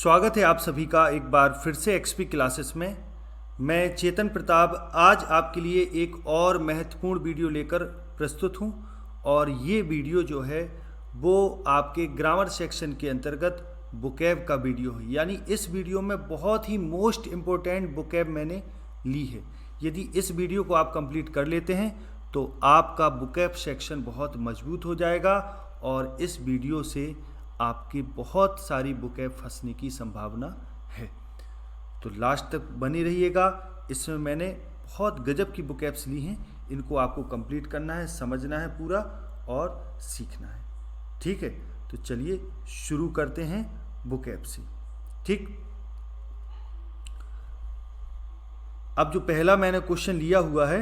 स्वागत है आप सभी का एक बार फिर से एक्सपी क्लासेस में। मैं चेतन प्रताप आज आपके लिए एक और महत्वपूर्ण वीडियो लेकर प्रस्तुत हूं और ये वीडियो जो है वो आपके ग्रामर सेक्शन के अंतर्गत बुकैब का वीडियो है। यानी इस वीडियो में बहुत ही मोस्ट इम्पोर्टेंट बुकैब मैंने ली है। यदि इस वीडियो को आप कंप्लीट कर लेते हैं तो आपका बुकैब सेक्शन बहुत मजबूत हो जाएगा और इस वीडियो से आपकी बहुत सारी बुकें फंसने की संभावना है। तो लास्ट तक बने रहिएगा। इसमें मैंने बहुत गजब की बुकैप्स ली हैं, इनको आपको कंप्लीट करना है, समझना है पूरा और सीखना है। ठीक है, तो चलिए शुरू करते हैं बुकैप से। ठीक, अब जो पहला मैंने क्वेश्चन लिया हुआ है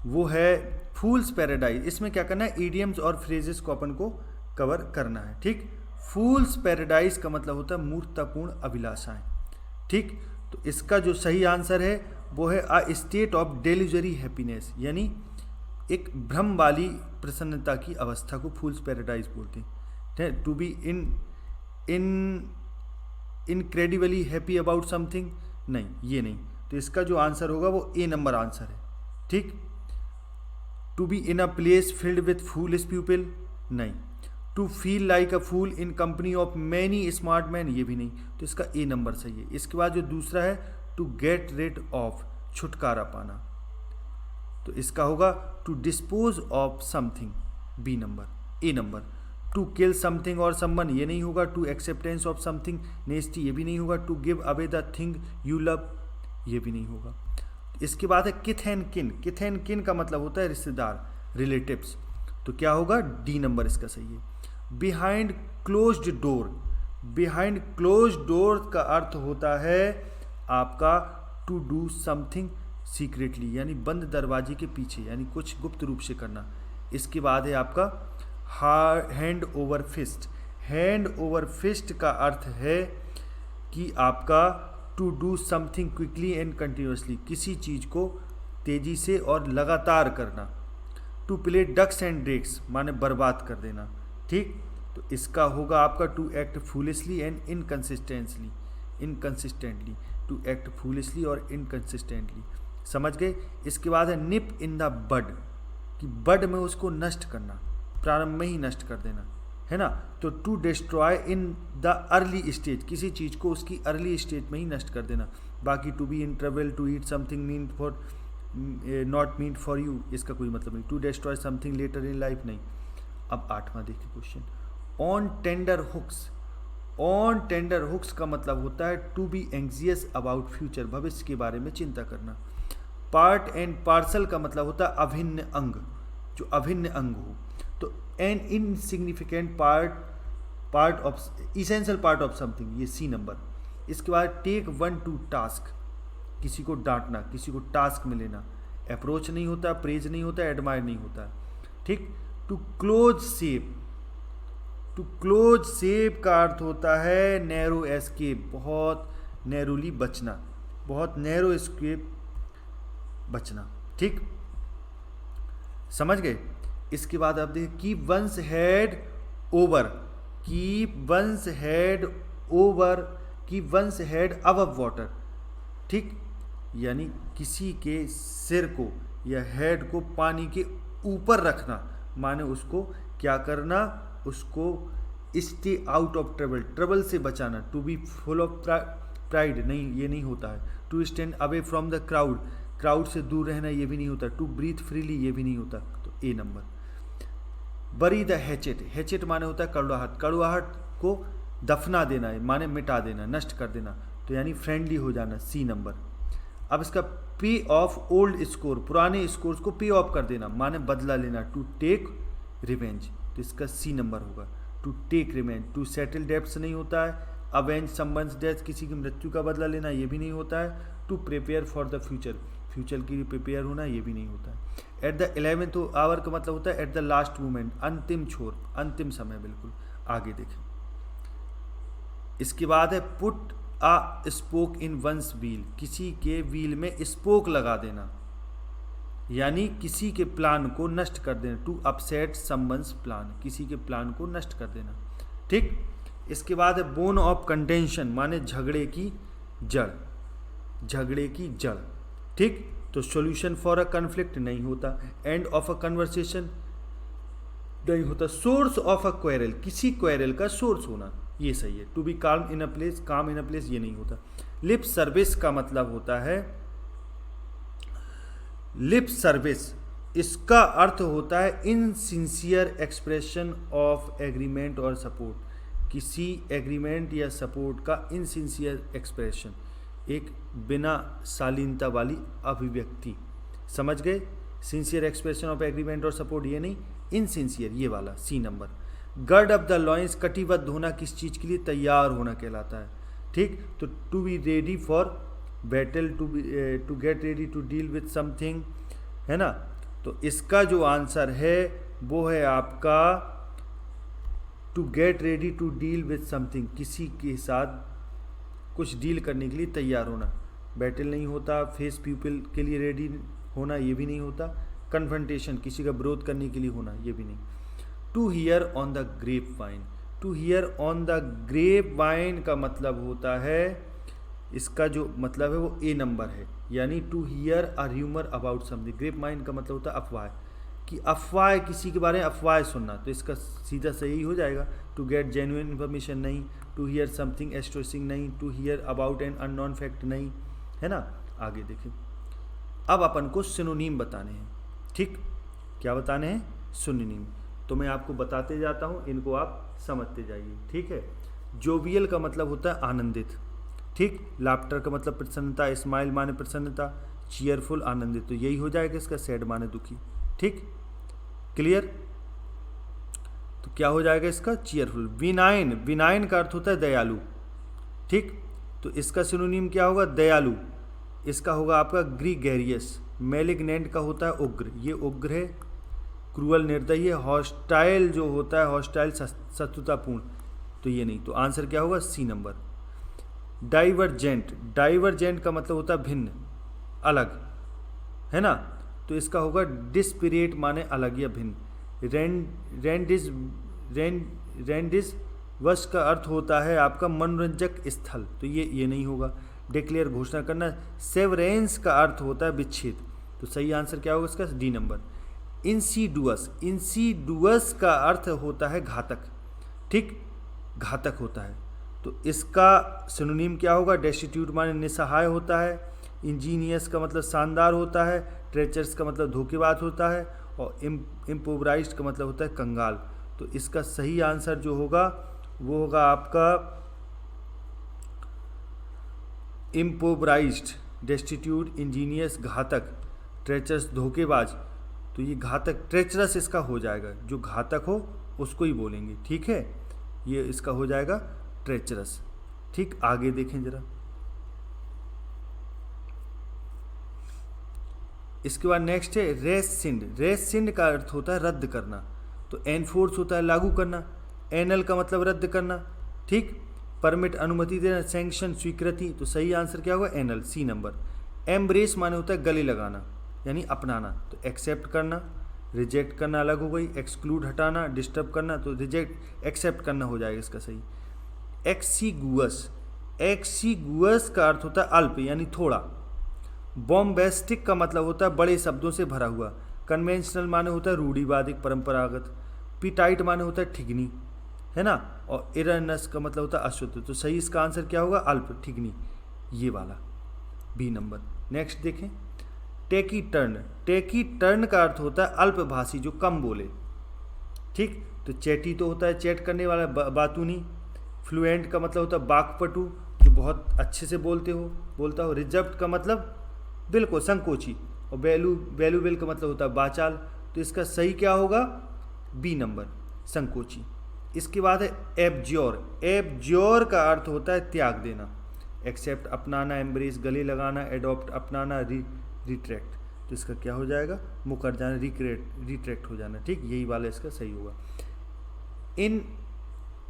वो है फूल्स पैराडाइज। इसमें क्या करना है, ईडियम्स और फ्रेजेस को अपन को कवर करना है। ठीक, फूल्स पैराडाइज का मतलब होता है मूर्खतापूर्ण अभिलाषाएं। ठीक, तो इसका जो सही आंसर है वो है अ स्टेट ऑफ डेल्यूजरी हैप्पीनेस, यानी एक भ्रम वाली प्रसन्नता की अवस्था को फूल्स पैराडाइज बोलते हैं। To be incredibly happy about something, नहीं ये नहीं। तो इसका जो आंसर होगा वो ए नंबर आंसर है। ठीक, to be in a place filled with foolish people, नहीं। To feel like a fool in company of many smart man, ये भी नहीं। तो इसका ए नंबर सही है। इसके बाद जो दूसरा है टू गेट रिड ऑफ, छुटकारा पाना, तो इसका होगा to dispose of something, B number. A number to kill something और समवन, ये नहीं होगा। To acceptance of something nasty, ये भी नहीं होगा। To give away the thing you love, ये भी नहीं होगा। इसके बाद है किथ एंड किन। किथ एंड किन का मतलब होता है रिश्तेदार, रिलेटिव्स, तो क्या होगा, डी नंबर इसका सही है। Behind closed door, behind closed door का अर्थ होता है आपका टू डू समथिंग सीक्रेटली, यानी बंद दरवाजे के पीछे, यानी कुछ गुप्त रूप से करना। इसके बाद है आपका hand over fist. Hand over fist का अर्थ है कि आपका to do something quickly and continuously, किसी चीज़ को तेज़ी से और लगातार करना। To play ducks and drakes, माने बर्बाद कर देना। ठीक, तो इसका होगा आपका to act foolishly and inconsistently, inconsistently, to act foolishly और इनकंसिस्टेंटली, समझ गए। इसके बाद है निप इन द बड, कि बड में उसको नष्ट करना, प्रारंभ में ही नष्ट कर देना, है ना। तो to destroy in the early stage, किसी चीज़ को उसकी अर्ली स्टेज में ही नष्ट कर देना। बाकी to be in trouble, to eat something mean for not meat for you, इसका कोई मतलब नहीं। To destroy something later in life, नहीं। अब 8वां देखिए question, on tender hooks. On tender hooks का मतलब होता है to be anxious about future, भविष्य के बारे में चिंता करना। पार्ट एंड पार्सल का मतलब होता है अभिन्न अंग, जो अभिन्न अंग हो। तो N insignificant part of, essential part of something, ये सी नंबर। इसके बाद टेक वन टू टास्क, किसी को डांटना, किसी को टास्क में लेना। अप्रोच नहीं होता, प्रेज नहीं होता, एडमायर नहीं होता। ठीक, to close shape, to close shape का अर्थ होता है नैरो एस्केप, बहुत नैरोली बचना, बहुत नैरो एस्केप बचना। ठीक, समझ गए। इसके बाद आप देखिए keep once head over, keep once head over, keep once head above water. ठीक, यानी किसी के सिर को या हेड को पानी के ऊपर रखना, माने उसको क्या करना, उसको stay out of trouble, trouble से बचाना। To be full of pride, नहीं ये नहीं होता है। To stand away from the crowd, crowd से दूर रहना, ये भी नहीं होता। टू ब्रीथ फ्रीली, ये भी नहीं होता। तो A number. Bury the hatchet, hatchet माने होता है कड़वाहट, कड़वाहट को दफना देना है, माने मिटा देना, नष्ट कर देना, तो यानी फ्रेंडली हो जाना, सी नंबर। अब इसका पे ऑफ ओल्ड स्कोर, पुराने स्कोर्स को पे ऑफ कर देना, माने बदला लेना, टू टेक रिवेंज, तो इसका सी नंबर होगा, to take revenge. To settle debts नहीं होता है। अवेंज समवन्स डेथ, किसी की मृत्यु का बदला लेना, ये भी नहीं होता है। To prepare for the future, future के लिए प्रिपेयर होना, ये भी नहीं होता है। एट द 11th आवर का मतलब होता है एट द लास्ट मोमेंट, अंतिम छोर, अंतिम समय, बिल्कुल। आगे देखें, इसके बाद है put a spoke in one's wheel, किसी के व्हील में स्पोक लगा देना, यानी किसी के प्लान को नष्ट कर देना। टू अपसेट समवन्स प्लान, किसी के प्लान को नष्ट कर देना। ठीक, इसके बाद है बोन ऑफ कंटेंशन, माने झगड़े की जड़, झगड़े की जड़, ठीक। तो सॉल्यूशन फॉर अ कन्फ्लिक्ट नहीं होता, एंड ऑफ अ कन्वर्सेशन नहीं होता, सोर्स ऑफ अ क्वेरल, किसी क्वेरल का सोर्स होना, ये सही है। टू बी काम इन अ प्लेस, काम इन अ प्लेस ये नहीं होता। लिप सर्विस का मतलब होता है, लिप सर्विस इसका अर्थ होता है इनसिंसियर एक्सप्रेशन ऑफ एग्रीमेंट और सपोर्ट, किसी एग्रीमेंट या सपोर्ट का इनसिंसियर एक्सप्रेशन, एक बिना शालीनता वाली अभिव्यक्ति, समझ गए। सिंसियर एक्सप्रेशन ऑफ एग्रीमेंट और सपोर्ट ये नहीं, इनसिंसियर ये वाला, C number. Gird up the loins, कटिबद्ध होना, किस चीज़ के लिए, तैयार होना कहलाता है, ठीक। तो to be ready for battle, to get ready to deal with something, है ना। तो इसका जो आंसर है वो है आपका to get ready to deal with something, किसी के साथ कुछ डील करने के लिए तैयार होना। बैटल नहीं होता, फेस पीपल के लिए रेडी होना ये भी नहीं होता, कन्फ्रंटेशन किसी का विरोध करने के लिए होना ये भी नहीं। To hear on the grapevine, to hear on the grapevine का मतलब होता है, इसका जो मतलब है वो ए नंबर है, यानी to hear a rumour about something. Grapevine का मतलब होता है अफवाह, कि अफवाह किसी के बारे में अफवाह सुनना, तो इसका सीधा सही हो जाएगा। टू गेट जेन्युइन इन्फॉर्मेशन नहीं, टू हियर समथिंग एस्ट्रेसिंग नहीं, to hear about an unknown fact नहीं, है ना। आगे देखें, अब अपन को सिनोनीम बताने हैं, ठीक। क्या बताने हैं, सिनोनीम। तो मैं आपको बताते जाता हूँ, इनको आप समझते जाइए, ठीक है। जोवियल का मतलब होता है आनंदित, ठीक। लाफ्टर का मतलब प्रसन्नता, स्माइल माने प्रसन्नता, चीयरफुल आनंदित, तो यही हो जाएगा इसका। सैड माने दुखी, ठीक, क्लियर। तो क्या हो जाएगा इसका, चीयरफुल। विनाइन, विनाइन का अर्थ होता है दयालु, ठीक। तो इसका सिनोनिम क्या होगा, दयालु। इसका होगा आपका ग्रीगेरियस। मैलिग्नेंट का होता है उग्र, ये उग्र है, क्रूअल निर्दयी है। हॉस्टाइल जो होता है, हॉस्टाइल शत्रुतापूर्ण, तो ये नहीं। तो आंसर क्या होगा, सी नंबर। डाइवर्जेंट, डाइवर्जेंट का मतलब होता है भिन्न, अलग, है ना। तो इसका होगा डिस्पिरेट माने अलग या भिन्न। रेंडिस वश का अर्थ होता है आपका मनोरंजक स्थल, तो ये नहीं होगा। डिक्लेयर घोषणा करना। सेवरेंस का अर्थ होता है विच्छेद, तो सही आंसर क्या होगा इसका, डी नंबर। इंसीडुअस, इंसीडुअस का अर्थ होता है घातक, ठीक, घातक होता है। तो इसका सिनोनिम क्या होगा, डेस्टिट्यूट माने निसहाय होता है। इंजीनियस का मतलब शानदार होता है। ट्रेचर्स का मतलब धोखेबाज होता है। और इम्पोवराइज्ड का मतलब होता है कंगाल। तो इसका सही आंसर जो होगा वो होगा आपका इम्पोवराइज्ड, डेस्टिट्यूट, इंजीनियस घातक, ट्रेचर्स धोखेबाज। तो ये घातक, ट्रेचरस इसका हो जाएगा, जो घातक हो उसको ही बोलेंगे, ठीक है। ये इसका हो जाएगा ट्रेचरस, ठीक। आगे देखें जरा, इसके बाद नेक्स्ट है रेस्सिंड। रेस्सिंड का अर्थ होता है रद्द करना। तो एनफोर्स होता है लागू करना। एनल का मतलब रद्द करना, ठीक। परमिट अनुमति देना। सैंक्शन स्वीकृति, तो सही आंसर क्या होगा, एनल, सी नंबर। एम्ब्रेस माने होता है गले लगाना यानी अपनाना, तो एक्सेप्ट करना। रिजेक्ट करना अलग हो गई। एक्सक्लूड हटाना, डिस्टर्ब करना, तो रिजेक्ट, एक्सेप्ट करना हो जाएगा इसका सही। एक्सीगुअस, एक्सीगुअस का अर्थ होता है अल्प यानी थोड़ा। बॉम्बेस्टिक का मतलब होता है बड़े शब्दों से भरा हुआ। कन्वेंशनल माने होता है रूढ़िवादिक, परंपरागत। पिटाइट माने होता है ठिगनी, है ना। और इरनस का मतलब होता है अशुद्ध, तो सही इसका आंसर क्या होगा, अल्प, ठिगनी, ये वाला, बी नंबर। नेक्स्ट देखें, टेकी टर्न। टेकी टर्न का अर्थ होता है अल्पभाषी, जो कम बोले, ठीक। तो चैटी तो होता है चैट करने वाला, बातूनी। फ्लुएंट का मतलब होता है वाक्पटु, जो बहुत अच्छे से बोलता हो। रिजर्व्ड का मतलब बिल्कुल संकोची। और वैल्यूबल का मतलब होता है बाचाल, तो इसका सही क्या होगा, बी नंबर, संकोची। इसके बाद है एब्ज्योर। एब्ज्योर का अर्थ होता है त्याग देना। एक्सेप्ट अपनाना, एम्ब्रेस गले लगाना, एडॉप्ट अपनाना, रिट्रैक्ट, तो इसका क्या हो जाएगा, मुकर जाना, रिट्रैक्ट हो जाना, ठीक। यही वाला इसका सही होगा। इन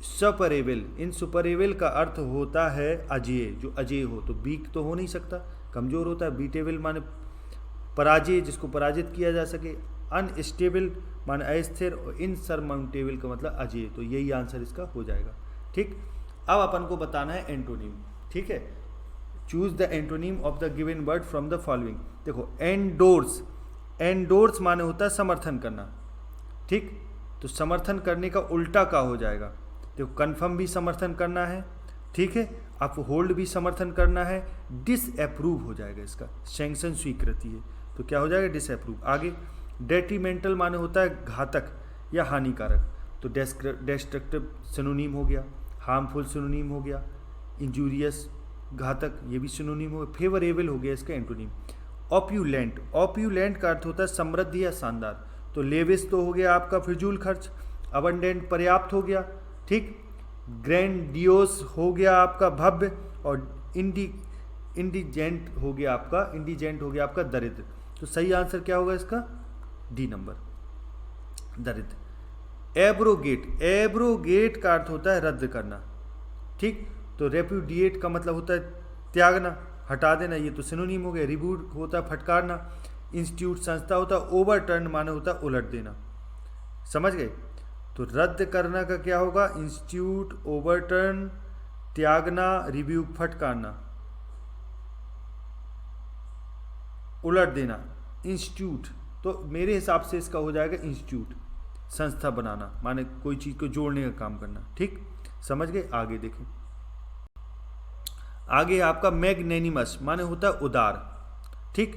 सुपरेबल, इन सुपरेबल का अर्थ होता है अजेय, जो अजेय हो, तो वीक तो हो नहीं सकता, कमज़ोर होता है। बीटेबल माने पराजय, जिसको पराजित किया जा सके। अनस्टेबल माने अस्थिर। और इनसरमाउंटेबल का मतलब अजेय, तो यही आंसर इसका हो जाएगा, ठीक। अब अपन को बताना है एंटोनिम, ठीक है। Choose the antonym of the given word from the following. देखो एंडोर्स, एंडोर्स माने होता है समर्थन करना, ठीक। तो समर्थन करने का उल्टा का हो जाएगा। देखो कन्फर्म भी समर्थन करना है, ठीक है, आप होल्ड भी समर्थन करना है, डिसअप्रूव हो जाएगा इसका, सैंक्शन स्वीकृति है तो क्या हो जाएगा, डिसअप्रूव। आगे डेट्रीमेंटल माने होता है घातक या हानिकारक, तो डेस्ट्रक्टिव सिनोनीम हो गया, हार्मफुल सिनोनीम हो गया, इंजूरियस घातक ये भी सिनोनीम हो गया, फेवरेबल हो गया इसका एंटोनीम। ऑप्यूलेंट, ऑप्यूलेंट का अर्थ होता है समृद्धि या शानदार, तो लेविस तो हो गया आपका फिजूल खर्च, अबंडेंट पर्याप्त हो गया, ठीक। ग्रैंडियोस हो गया आपका भव्य, और इंडिजेंट हो गया आपका दरिद्र। तो सही आंसर क्या होगा इसका, डी नंबर, दरिद्र। एब्रोगेट, एब्रोगेट का अर्थ होता है रद्द करना, ठीक। तो रेप्यूडिएट का मतलब होता है त्यागना, हटा देना, ये तो सिनोनीम हो गया। रिबूट होता है फटकारना, इंस्टीट्यूट संस्था होता है, ओवरटर्न माने होता है उलट देना, समझ गए। तो रद्द करना का क्या होगा, इंस्टीट्यूट, ओवरटर्न, त्यागना, रिव्यू फटकारना, उलट देना, इंस्टीट्यूट। तो मेरे हिसाब से इसका हो जाएगा इंस्टीट्यूट, संस्था बनाना माने कोई चीज़ को जोड़ने का काम करना, ठीक, समझ गए। आगे देखें, आगे आपका मैग्नेनिमस माने होता है उदार, ठीक।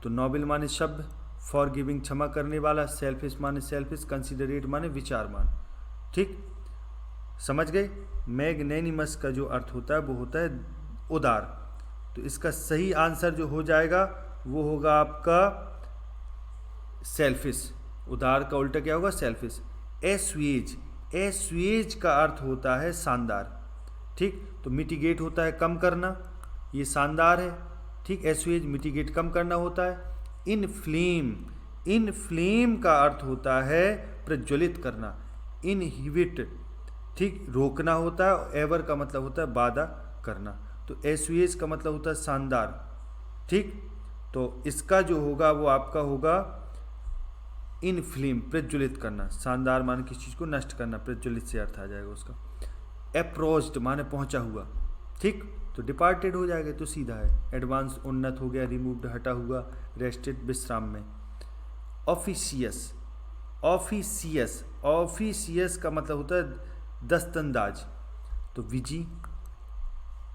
तो नोबल माने शब्द, फॉरगिविंग क्षमा करने वाला, सेल्फिश माने सेल्फिश, कंसिडरेट माने विचारमान, ठीक, समझ गए। मैग्नेनिमस का जो अर्थ होता है वो होता है उदार। तो इसका सही आंसर जो हो जाएगा वो होगा आपका सेल्फिश, उदार का उल्टा क्या होगा, सेल्फिश। एस्वेज, एस्वेज का अर्थ होता है शानदार, ठीक। तो मिटिगेट होता है कम करना, ये शानदार है, ठीक। एस्वेज मिटिगेट कम करना होता है। इनफ्लेम, इनफ्लेम का अर्थ होता है प्रज्वलित करना। इनहिबिट, ठीक, रोकना होता है, और एवर का मतलब होता है बाधा करना। तो एस्वेज का मतलब होता है शानदार, ठीक। तो इसका जो होगा वो आपका होगा इनफ्लेम, प्रज्वलित करना, शानदार माने किसी चीज़ को नष्ट करना, प्रज्वलित से अर्थ आ जाएगा उसका। अप्रोच्ड माने पहुंचा हुआ, ठीक। तो डिपार्टेड हो जाएगा, तो सीधा है। एडवांस उन्नत हो गया, रिमूव्ड हटा हुआ, रेस्टेड विश्राम में। ऑफिशियस, ऑफिशियस, ऑफिशियस का मतलब होता है दस्तंदाज, तो विजी,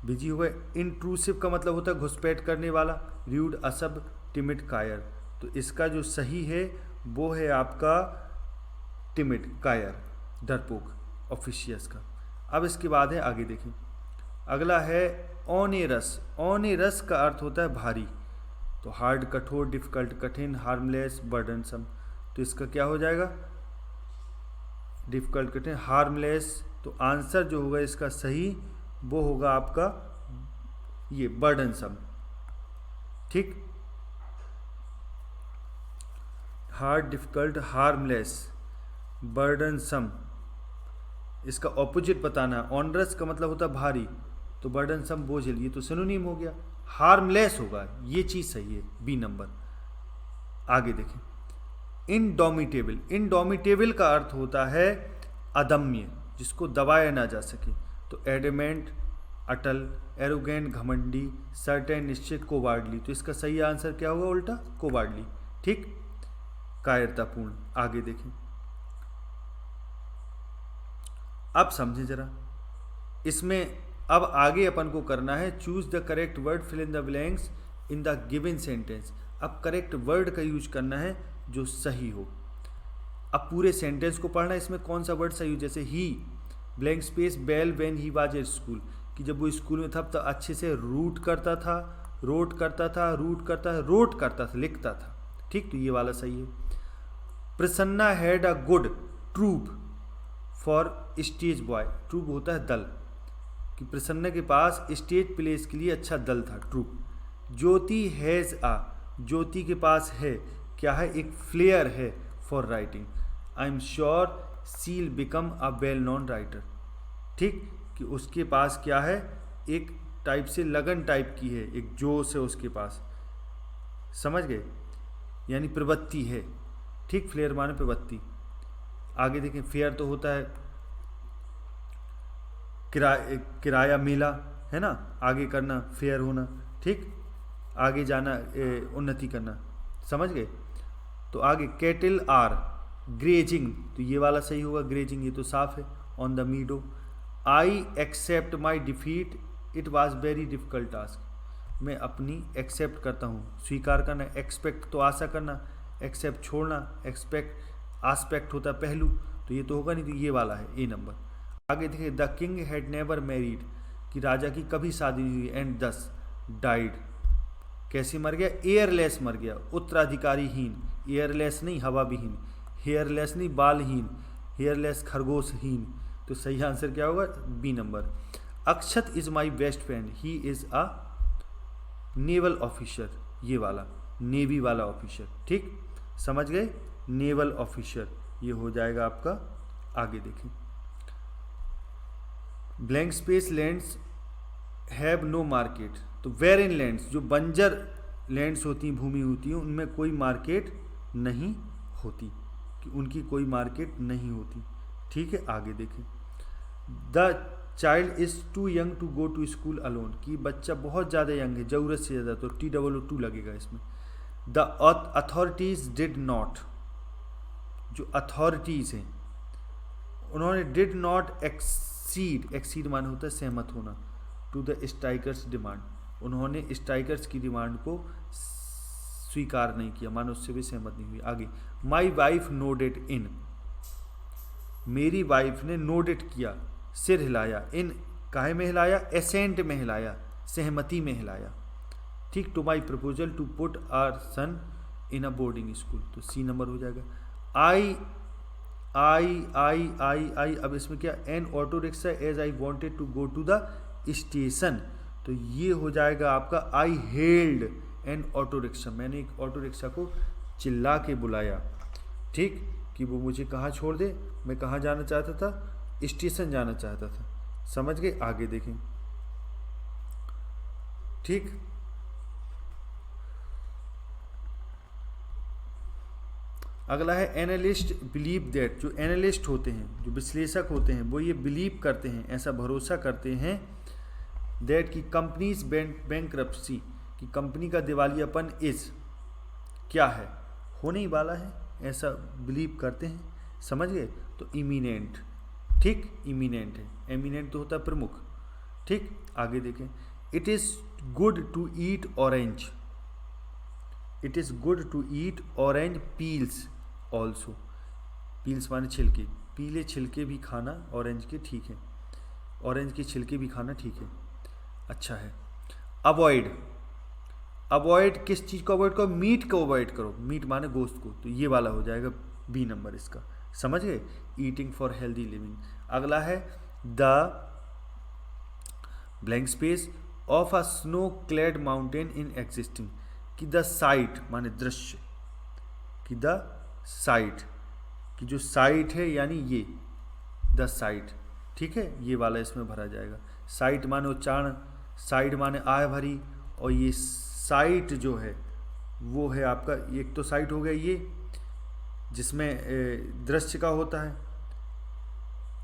विजी हो गया। इंट्रूसिव का मतलब होता है घुसपैठ करने वाला, र्यूड असभ, टिमिड कायर। तो इसका जो सही है वो है आपका टिमिड, कायर, डरपोक, ऑफिशियस का। अब इसके बाद है आगे देखें, अगला है ऑनेरस। ऑनेरस का अर्थ होता है भारी, तो हार्ड कठोर, डिफिकल्ट कठिन, हार्मलेस बर्डनसम। तो इसका क्या हो जाएगा, डिफिकल्ट कठिन, हार्मलेस। तो आंसर जो होगा इसका सही वो होगा आपका ये बर्डनसम, ठीक। हार्ड, डिफिकल्ट, हार्मलेस, बर्डनसम, इसका ऑपोजिट बताना है। ऑनरस का मतलब होता है भारी, तो बर्डनसम बोझिल, ये तो सिनोनिम हो गया। हार्मलेस होगा, ये चीज़ सही है, बी नंबर। आगे देखें, इनडोमिटेबल, इनडोमिटेबल का अर्थ होता है अदम्य, जिसको दबाया ना जा सके। तो एडमेंट, अटल, एरोगेंट घमंडी, सर्टेन निश्चित, कोवार्डली। तो इसका सही आंसर क्या होगा, उल्टा कोवार्डली, ठीक, कायरतापूर्ण। आगे देखें, अब समझे जरा इसमें। अब आगे अपन को करना है choose the correct word, fill in the blanks in the given sentence. अब करेक्ट वर्ड का यूज करना है जो सही हो। अब पूरे सेंटेंस को पढ़ना है, इसमें कौन सा वर्ड सही हो। जैसे ही blank space bell when he was at school, कि जब वो स्कूल में था तो अच्छे से रूट करता था, रोट करता था, रूट करता था, रोट करता था, लिखता था, ठीक। तो ये वाला सही है। Prasanna had a good troupe for stage boy, troupe होता है दल, कि प्रसन्ना के पास स्टेज प्लेस के लिए अच्छा दल था, ट्रूप। ज्योति हैज़ आ, ज्योति के पास है क्या है, एक फ्लेयर है for writing. I am sure she'll become a well known writer, ठीक, कि उसके पास क्या है, एक टाइप से लगन टाइप की है, एक जोश है उसके पास, समझ गए, यानी प्रवृत्ति है, ठीक। फ्लेयर माने प्रवृत्ति। आगे देखें, फेयर तो होता है किराया मेला है ना, आगे करना, फेयर होना, ठीक, आगे जाना, उन्नति करना, समझ गए। तो आगे कैटल आर ग्रेजिंग, तो ये वाला सही होगा, ग्रेजिंग, ये तो साफ है, on the meadow. I accept my defeat, it was very difficult task, मैं अपनी एक्सेप्ट करता हूँ, स्वीकार करना, एक्सपेक्ट तो आशा करना, एक्सेप्ट छोड़ना, एक्सपेक्ट आस्पेक्ट होता है पहलू, तो ये तो होगा नहीं, तो ये वाला है ए नंबर। आगे देखिए the king had never married, कि राजा की कभी शादी नहीं हुई, एंड दस डाइड, कैसे मर गया, एयरलेस मर गया, उत्तराधिकारीहीन, एयरलेस नहीं हवा विहीन, हेयरलेस नहीं बालहीन, हेयरलेस खरगोशहीन, तो सही आंसर क्या होगा, B number. Akshat is my best friend, he is a naval officer, ये वाला नेवी वाला ऑफिसर, ठीक, समझ गए, नेवल ऑफिसर, ये हो जाएगा आपका। आगे देखें blank space lands have no market, तो वेरिन लैंड्स, जो बंजर लैंड्स होती हैं, भूमि होती है, उनमें कोई मार्केट नहीं होती, कि उनकी कोई मार्केट नहीं होती, ठीक है। आगे देखें the child is too young to go to school alone, कि बच्चा बहुत ज़्यादा यंग है, ज़रूरत से ज़्यादा, तो TOO लगेगा इसमें। द अथॉरिटीज़ डिड नॉट, जो अथॉरिटीज़ हैं उन्होंने डिड नॉट एक्सीड, एक्सीड माने होता है सहमत होना, टू द स्ट्राइकर्स डिमांड, उन्होंने स्ट्राइकर्स की डिमांड को स्वीकार नहीं किया, मानो उससे भी सहमत नहीं हुई। आगे माई वाइफ नोडेड इन, मेरी वाइफ ने नोडेड किया, सिर हिलाया, इन काहे में हिलाया, एसेंट में हिलाया, सहमति में हिलाया, ठीक, to my proposal to put our son in a boarding school, तो सी नंबर हो जाएगा। आई अब इसमें क्या, an auto rickshaw as I wanted to go to the station, तो ये हो जाएगा आपका I hailed an auto rickshaw, मैंने एक ऑटो रिक्शा को चिल्ला के बुलाया, ठीक, कि वो मुझे कहाँ छोड़ दे, मैं कहाँ जाना चाहता था, स्टेशन जाना चाहता था, समझ गए। आगे देखें, ठीक, अगला है एनालिस्ट बिलीव दैट, जो एनालिस्ट होते हैं, जो विश्लेषक होते हैं, वो ये बिलीव करते हैं, ऐसा भरोसा करते हैं, दैट की कंपनीज बैंकरप्सी, कि कंपनी का दिवालियापन इज क्या है, होने ही वाला है, ऐसा बिलीव करते हैं, समझ गए। तो इमिनेंट, ठीक, इमिनेंट है, एमिनेंट तो होता है प्रमुख, ठीक। आगे देखें it is good to eat orange, it is good to eat orange peels also, peels माने छिलके, पीले छिलके भी खाना ऑरेंज के ठीक है, ऑरेंज के छिलके भी खाना ठीक है, अच्छा है। अवॉइड, अवॉइड किस चीज़ को अवॉइड करो, मीट को अवॉइड करो, मीट माने गोश्त को, तो ये वाला हो जाएगा बी नंबर इसका, समझ गए, ईटिंग फॉर हेल्दी लिविंग। अगला है the blank space of a snow clad mountain in existing, कि द साइट माने दृश्य, कि द साइट, कि जो साइट है यानी ये द साइट, ठीक है, ये वाला इसमें भरा जाएगा। साइट माने उच्चारण, साइट माने आय भरी, और ये साइट जो है वो है आपका, एक तो साइट हो गया ये जिसमें दृश्य का होता है,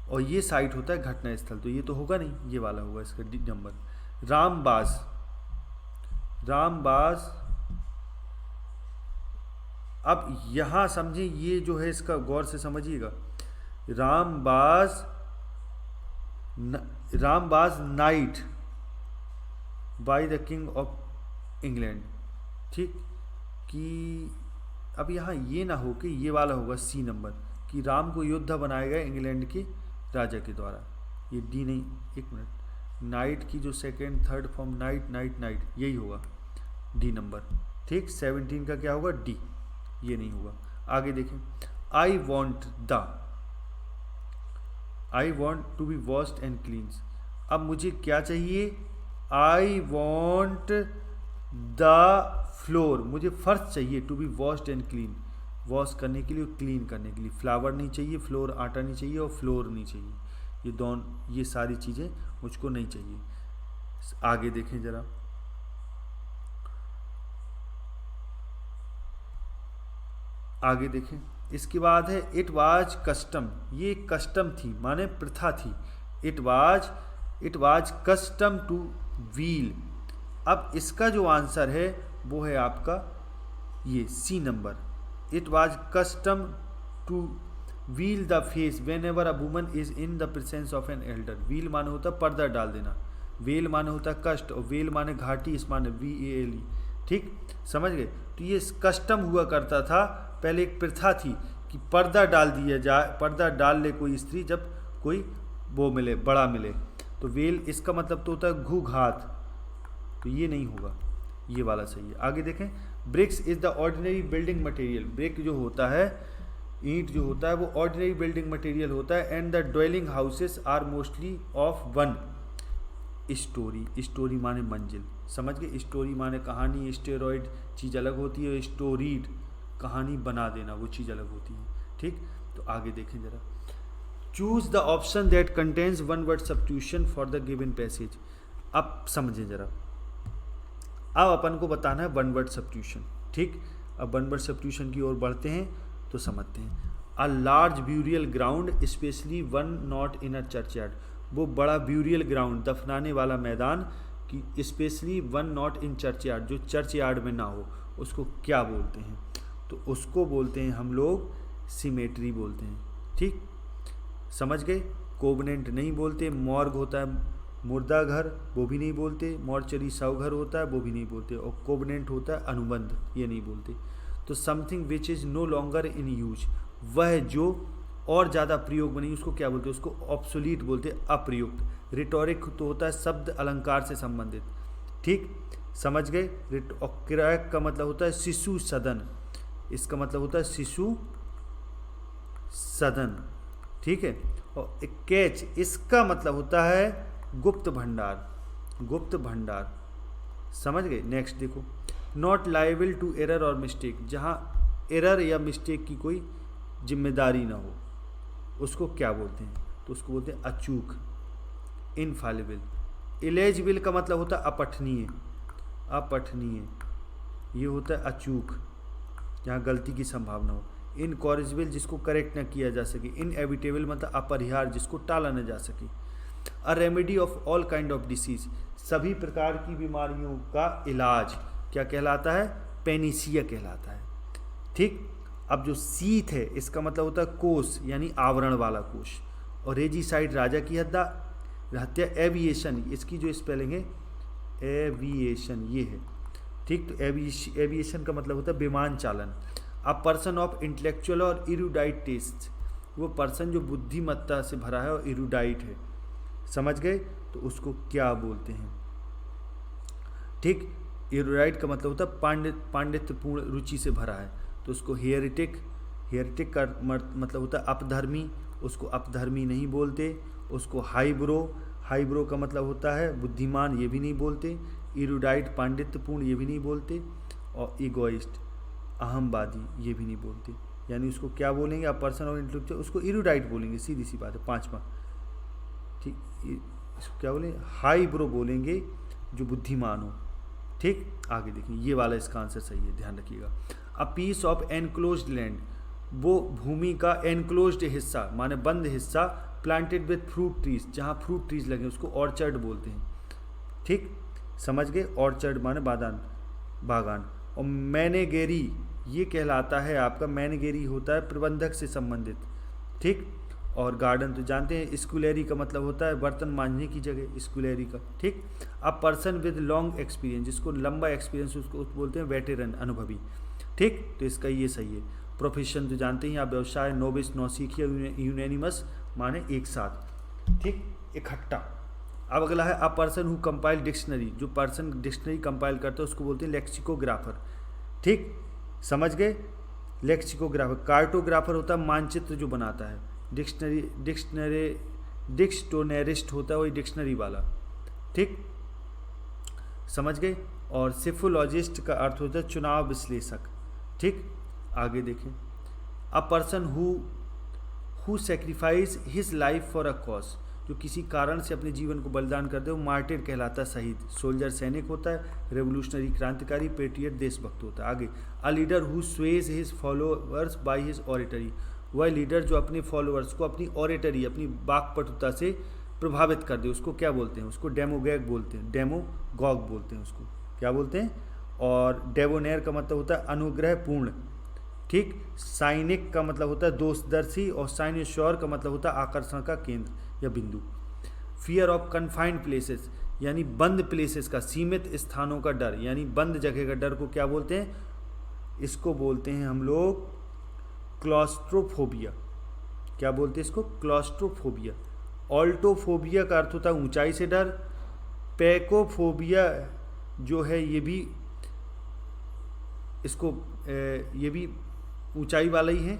और ये साइट होता है घटना स्थल, तो ये तो होगा नहीं, ये वाला होगा इसका डी नंबर। रामबाज, रामबाज, अब यहाँ समझिए, ये जो है इसका गौर से समझिएगा, रामबाज, रामबाज knight by the king of England, ठीक, कि अब यहाँ ये ना हो कि ये वाला होगा सी नंबर, कि राम को योद्धा बनाया गया इंग्लैंड के राजा के द्वारा, ये डी नहीं, एक मिनट, नाइट की जो second third form night night night, यही होगा डी नंबर, ठीक। 17 का क्या होगा, डी, ये नहीं होगा। आगे देखें I want to be washed and cleaned, अब मुझे क्या चाहिए, आई वॉन्ट द फ्लोर, मुझे फर्श चाहिए, to be washed and clean, wash करने के लिए, क्लीन करने के लिए, फ्लावर नहीं चाहिए, फ्लोर आटा नहीं चाहिए, और फ्लोर नहीं चाहिए, ये दोनों, ये सारी चीज़ें मुझको नहीं चाहिए। आगे देखें जरा, आगे देखें, इसके बाद है इट वाज कस्टम, ये कस्टम थी माने प्रथा थी, it was it was custom to wheel. अब इसका जो आंसर है वो है आपका ये C number, it was custom to wheel the face whenever a woman is in the presence of an elder. Wheel माने होता है पर्दा डाल देना, वेल माने होता है कष्ट, और वेल माने घाटी, इस माने VALE। ठीक, समझ गए। तो ये कस्टम हुआ करता था, पहले एक प्रथा थी कि पर्दा डाल दिया जाए, पर्दा डाल ले कोई स्त्री जब कोई वो मिले, बड़ा मिले। तो वेल इसका मतलब तो होता है घूघात, तो ये नहीं होगा, ये वाला सही है। आगे देखें, bricks is the ordinary building material. Brick जो होता है, ईंट जो होता है, वो ऑर्डिनरी बिल्डिंग मटेरियल होता है। And the dwelling houses are mostly of one storey. Storey माने मंजिल, समझ गए। स्टोरी माने कहानी, स्टेरॉइड चीज़ अलग होती है, स्टोरीड कहानी बना देना वो चीज़ अलग होती है। ठीक, तो आगे देखें जरा, choose the option that contains one word substitution for the given passage. अब समझें जरा, अब अपन को बताना है वन वर्ड सब्स्टिट्यूशन। ठीक, अब वन वर्ड सब्स्टिट्यूशन की ओर बढ़ते हैं तो समझते हैं। A large burial ground specially one not in a churchyard. वो बड़ा ब्यूरियल ग्राउंड, दफनाने वाला मैदान कि specially one not in churchyard, जो चर्च यार्ड में ना हो, उसको क्या बोलते हैं? तो उसको बोलते हैं हम लोग सिमेट्री बोलते हैं। ठीक, समझ गए। कोवनेंट नहीं बोलते। मॉर्ग होता है मुर्दा घर, वो भी नहीं बोलते। मॉर्चरी शव घर होता है, वो भी नहीं बोलते। और कोवनेंट होता है अनुबंध, ये नहीं बोलते। तो something which is no longer in use, वह जो और ज़्यादा प्रयोग में नहीं, उसको क्या बोलते हैं? उसको ऑब्सोलीट बोलते, अप्रयुक्त। रिटोरिक तो होता है शब्द अलंकार से संबंधित। ठीक, समझ गए। क्रियाक का मतलब होता है शिशु सदन, इसका मतलब होता है शिशु सदन। ठीक है। और कैच, इसका मतलब होता है गुप्त भंडार, गुप्त भंडार, समझ गए। नेक्स्ट देखो, नॉट लाइबल टू एरर और मिस्टेक, जहाँ एरर या मिस्टेक की कोई जिम्मेदारी ना हो, उसको क्या बोलते हैं? तो उसको बोलते हैं अचूक, इनफॉलिबल। इलेजिबल का मतलब होता है अपठनीय, अपठनीय, ये होता है अचूक, जहाँ गलती की संभावना हो। इनकॉरिजिबल, जिसको करेक्ट ना किया जा सके। इनएविटेबल मतलब अपरिहार्य, जिसको टाला न जा सके। A remedy of all kind of disease, सभी प्रकार की बीमारियों का इलाज क्या कहलाता है? पेनिसिया कहलाता है। ठीक, अब जो सीथ है, इसका मतलब होता है कोष, यानी आवरण वाला कोष। और रेजिसाइड, राजा की हत्या। एविएशन, इसकी जो स्पेलिंग है एविएशन, ये है। ठीक, तो एविएशन का मतलब होता है विमान चालन। अ पर्सन ऑफ इंटेलेक्चुअल और इरूडाइट टेस्ट, वो पर्सन जो बुद्धिमत्ता से भरा है और इरूडाइट है, समझ गए। तो उसको क्या बोलते हैं? ठीक, इरूडाइट का मतलब होता है पांडित्यपूर्ण, रुचि से भरा है, तो उसको हेरेटिक, हेरेटिक का मतलब होता है अपधर्मी, उसको अपधर्मी नहीं बोलते। उसको हाइब्रो, हाइब्रो का मतलब होता है बुद्धिमान, ये भी नहीं बोलते। इरूडाइट पांडित्यपूर्ण, ये भी नहीं बोलते। और ईगोइस्ट, अहमवादी, ये भी नहीं बोलते। यानी उसको क्या बोलेंगे? आप पर्सन और इंटेलेक्चुअल, उसको इरूडाइट बोलेंगे, सीधी सी बात है। पांचवा, ठीक, इसको क्या बोलेंगे? हाइब्रो बोलेंगे, जो बुद्धिमान हो। ठीक, आगे देखिए, ये वाला इसका आंसर सही है, ध्यान रखिएगा। A piece of enclosed land, वो भूमि का एनक्लोज्ड हिस्सा माने बंद हिस्सा, प्लांटेड विथ फ्रूट ट्रीज, जहाँ फ्रूट ट्रीज लगे, उसको ऑर्चर्ड बोलते हैं। ठीक, समझ गए। ऑर्चर्ड माने बागान, बागान। और मैनेगेरी, ये कहलाता है आपका, मैनेगेरी होता है प्रबंधक से संबंधित। ठीक, और गार्डन तो जानते हैं। स्कूलेरी का मतलब होता है बर्तन मांजने की जगह, स्कूलेरी का। ठीक, अब पर्सन विद लॉन्ग एक्सपीरियंस, जिसको लंबा एक्सपीरियंस, उसको बोलते हैं वेटेरन, अनुभवी। ठीक, तो इसका ये सही है। प्रोफेशन तो जानते हैं आप, व्यवसाय। नोविस, नौसिखिया। यूनैनिमस माने एक साथ। ठीक, इकट्ठा। अब अगला है a person who compile dictionary, जो पर्सन डिक्शनरी कंपाइल करता है उसको बोलते हैं लेक्सिकोग्राफर। ठीक, समझ गए। लेक्सिकोग्राफर। कार्टोग्राफर होता है मानचित्र जो बनाता है। डिक्शनरिस्ट होता है वही डिक्शनरी वाला। ठीक, समझ गए। और सिफोलॉजिस्ट का अर्थ होता है चुनाव विश्लेषक। ठीक, आगे देखें। A person who sacrifice his life for a cause, जो किसी कारण से अपने जीवन को बलिदान कर दे, वो मार्टिर कहलाता है, शहीद। सोल्जर सैनिक होता है। रेवोल्यूशनरी क्रांतिकारी। पेट्रियट देशभक्त होता है। आगे, a leader who Suez his followers by his oratory, वह लीडर जो अपने फॉलोअर्स को अपनी ऑरेटरी, अपनी वाक्पटुता से प्रभावित कर दे, उसको क्या बोलते हैं? उसको डेमोगैग बोलते हैं, डेमोगॉग बोलते हैं उसको, क्या बोलते हैं? और डेबोनेयर का मतलब होता है अनुग्रहपूर्ण, ठीक। साइनिक का मतलब होता है दोषदर्शी, और साइनोश्योर का मतलब होता है आकर्षण का केंद्र या बिंदु। फियर ऑफ कन्फाइंड प्लेसेस यानी बंद प्लेसेस का, सीमित स्थानों का डर, यानी बंद जगह का डर को क्या बोलते हैं? इसको बोलते हैं हम लोग क्लॉस्ट्रोफोबिया। क्या बोलते हैं इसको? क्लॉस्ट्रोफोबिया। ऑल्टोफोबिया का अर्थ होता है ऊंचाई से डर। पैकोफोबिया जो है ये भी ये भी ऊंचाई वाला ही है।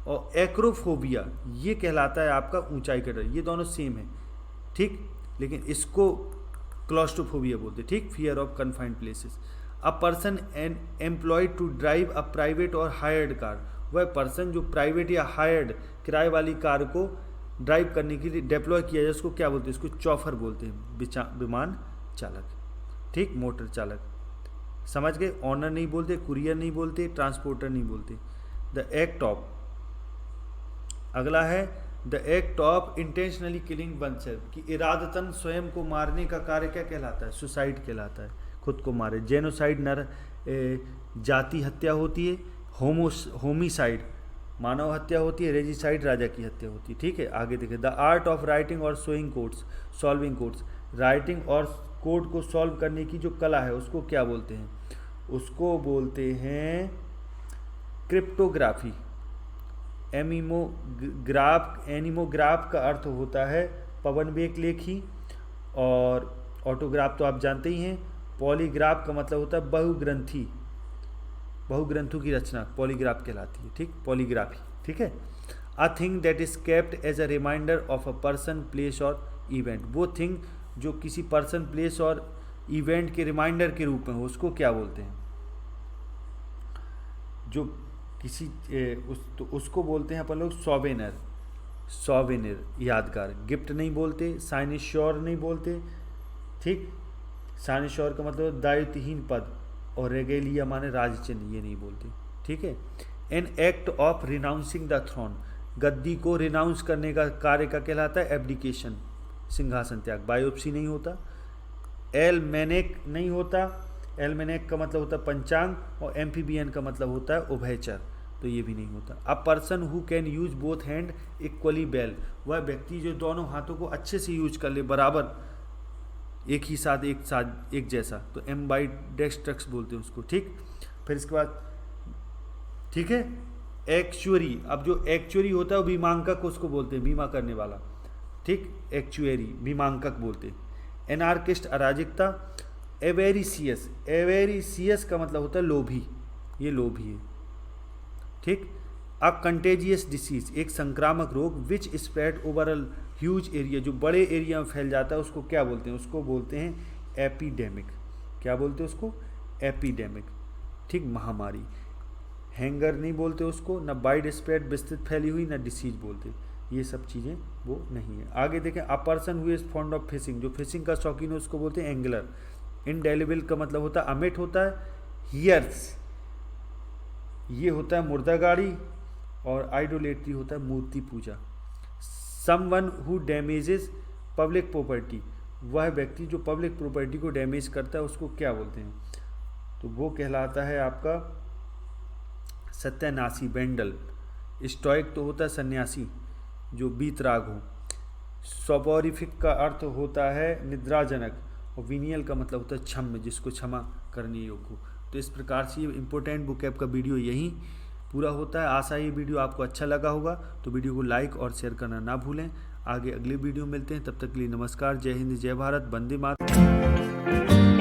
और एक्रोफोबिया ये कहलाता है आपका ऊंचाई का डर। ये दोनों सेम है, ठीक, लेकिन इसको क्लॉस्ट्रोफोबिया बोलते हैं, ठीक। Fear of confined places. A person employed to drive a private or hired car, वह पर्सन जो प्राइवेट या हायर्ड किराए वाली कार को ड्राइव करने के लिए डिप्लॉय किया जाए, उसको क्या बोलते हैं? इसको चौफर बोलते हैं, विमान चालक, ठीक, मोटर चालक। समझ गए? ऑनर नहीं बोलते, कुरियर नहीं बोलते, ट्रांसपोर्टर नहीं बोलते। द एक्ट ऑफ, अगला है the act of intentionally killing oneself, कि इरादतन स्वयं को मारने का कार्य क्या कहलाता है? सुसाइड कहलाता है, खुद को मारे। जेनोसाइड नर जाति हत्या होती है। होमिसाइड मानव हत्या होती है। रेजिसाइड राजा की हत्या होती है, ठीक है। आगे देखें, द आर्ट ऑफ राइटिंग और सॉल्विंग कोड्स, राइटिंग और कोड को सॉल्व करने की जो कला है उसको क्या बोलते हैं? उसको बोलते हैं क्रिप्टोग्राफी। एनिमोग्राफ का अर्थ होता है पवन वेग लेखी, और ऑटोग्राफ तो आप जानते ही हैं। पॉलीग्राफ का मतलब होता है बहुग्रंथों की रचना, पॉलीग्राफ कहलाती है, ठीक, पॉलीग्राफी, ठीक है। A thing that is kept as a reminder of a person, place और इवेंट, वो थिंग जो किसी पर्सन, प्लेस और इवेंट के रिमाइंडर के रूप में हो, उसको क्या बोलते हैं? जो किसी तो उसको बोलते हैं अपन लोग सॉवेनिर, यादगार। गिफ्ट नहीं बोलते, साइनिश्योर नहीं बोलते, ठीक। साइनिश्योर का मतलब दायित्वहीन पद, और रेगेलिया माने राजचिन्ह, ये नहीं बोलते, ठीक है। An act of renouncing the throne, गद्दी को रिनाउंस करने का कार्य का कहलाता है एब्डिकेशन, सिंहासन त्याग। बायोप्सी नहीं होता। एलमेनेक नहीं होता। एलमेनेक का मतलब होता है पंचांग, और एम्फीबियन का मतलब होता है उभयचर, तो ये भी नहीं होता। A person who can use both hand equally well, वह व्यक्ति जो दोनों हाथों को अच्छे से यूज कर ले, बराबर, एक जैसा, तो एम्बाइडेक्स्ट्रक्स बोलते हैं उसको, ठीक। फिर इसके बाद, ठीक है, एक्चुअरी। अब जो एक्चुअरी होता है वो बीमांकक उसको बोलते हैं, बीमा करने वाला, ठीक, एक्चुअरी बीमांकक बोलते हैं। एनार्किस्ट अराजकता। एवेरिसियस का मतलब होता है लोभी, ये लोभी है, ठीक। अ कंटेजियस डिसीज, एक संक्रामक रोग, which spread over a huge area, जो बड़े एरिया में फैल जाता है, उसको क्या बोलते हैं? उसको बोलते हैं एपिडेमिक। क्या बोलते हैं उसको? एपिडेमिक, ठीक, महामारी। हैंगर नहीं बोलते उसको, न वाइड स्प्रेड, विस्तृत फैली हुई, न डिसीज बोलते, ये सब चीज़ें वो नहीं है। आगे देखें, a person who is fond of fishing, जो फिशिंग का शौकीन है उसको बोलते हैं एंगलर। इनडेलिबल का मतलब होता है अमिट होता है। हियर्स ये होता है मुर्दा गाड़ी, और आइडोलेट्री होता है मूर्ति पूजा। Someone who damages public property, वह व्यक्ति जो पब्लिक प्रॉपर्टी को डैमेज करता है उसको क्या बोलते हैं? तो वो कहलाता है आपका सत्यानाशी, वेंडल। स्टोइक तो होता है सन्यासी जो बीतराग हो। सोपोरिफिक का अर्थ होता है निद्राजनक, और विनियल का मतलब होता है क्षम्य, जिसको क्षमा करने योग्य हो। तो इस प्रकार से ये इंपॉर्टेंट बुकैब का वीडियो यहीं पूरा होता है। आशा ये वीडियो आपको अच्छा लगा होगा, तो वीडियो को लाइक और शेयर करना ना भूलें। आगे अगले वीडियो में मिलते हैं, तब तक के लिए नमस्कार, जय हिंद, जय भारत, वंदे मातरम।